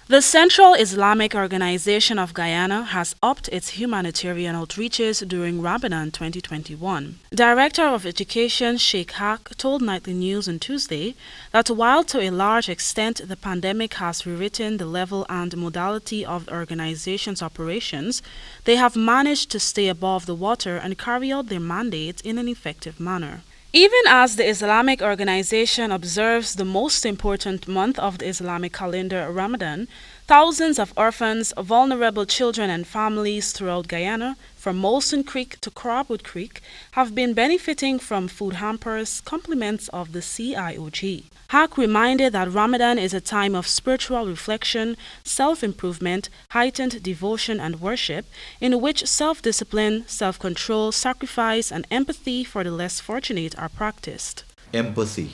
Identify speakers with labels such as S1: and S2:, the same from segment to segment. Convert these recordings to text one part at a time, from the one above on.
S1: The Central Islamic Organization of Guyana has upped its humanitarian outreaches during Ramadan 2021. Director of Education SHEIKH told Nightly News on Tuesday that while to a large extent the pandemic has rewritten the level and modality of the organization's operations, they have managed to stay above the water and carry out their mandate in an effective manner. Even as the Islamic organization observes the most important month of the Islamic calendar, Ramadan, thousands of orphans, vulnerable children and families throughout Guyana, from Molson Creek to Crabwood Creek, have been benefiting from food hampers, compliments of the Ciog. SHEIKH reminded that Ramadan is a time of spiritual reflection, self-improvement, heightened devotion and worship, in which self-discipline, self-control, sacrifice, and empathy for the less fortunate are practiced.
S2: Empathy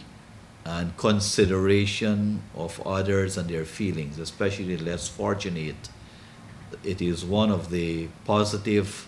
S2: and consideration of others and their feelings, especially the less fortunate, it is one of the positive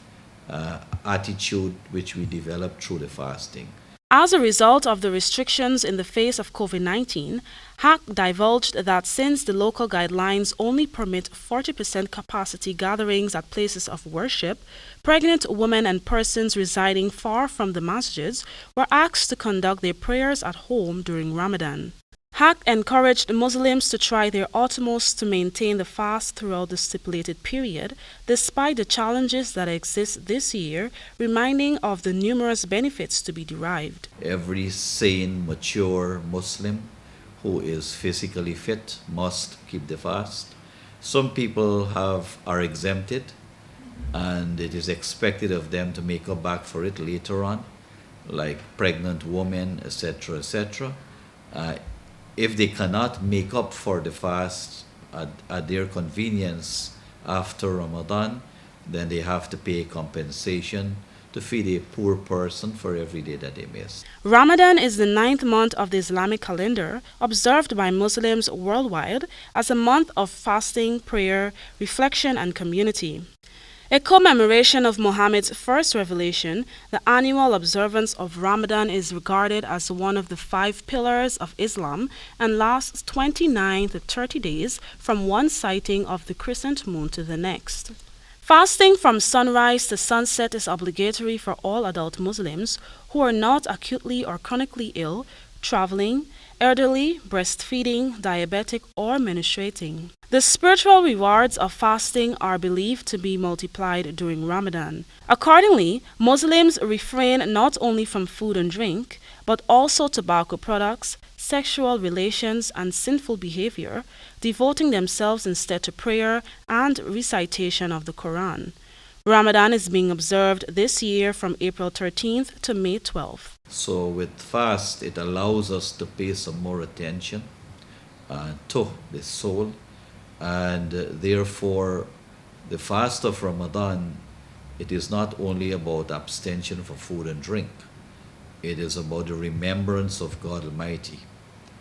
S2: attitude which we develop through the fasting.
S1: As a result of the restrictions in the face of COVID-19, SHEIKH divulged that since the local guidelines only permit 40% capacity gatherings at places of worship, pregnant women and persons residing far from the masjids were asked to conduct their prayers at home during Ramadan. SHEIKH encouraged Muslims to try their utmost to maintain the fast throughout the stipulated period, despite the challenges that exist this year, reminding of the numerous benefits to be derived.
S2: Every sane, mature Muslim who is physically fit must keep the fast. Some people are exempted, and it is expected of them to make up back for it later on, like pregnant women, etc., etc. If they cannot make up for the fast at their convenience after Ramadan, then they have to pay compensation to feed a poor person for every day that they miss.
S1: Ramadan is the 9th month of the Islamic calendar, observed by Muslims worldwide as a month of fasting, prayer, reflection, and community. A commemoration of Muhammad's first revelation, the annual observance of Ramadan is regarded as one of the 5 pillars of Islam and lasts 29 to 30 days from one sighting of the crescent moon to the next. Fasting from sunrise to sunset is obligatory for all adult Muslims who are not acutely or chronically ill, traveling, elderly, breastfeeding, diabetic, or menstruating. The spiritual rewards of fasting are believed to be multiplied during Ramadan. Accordingly, Muslims refrain not only from food and drink, but also tobacco products, sexual relations, and sinful behavior, devoting themselves instead to prayer and recitation of the Quran. Ramadan is being observed this year from April 13th to May 12th.
S2: So with fast, it allows us to pay some more attention to the soul, and therefore the fast of Ramadan, it is not only about abstention from food and drink. It is about the remembrance of God Almighty.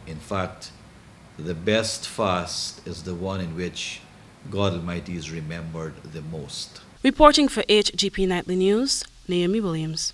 S2: In fact, the best fast is the one in which God Almighty is remembered the most.
S1: Reporting for HGP Nightly News, Naomi Williams.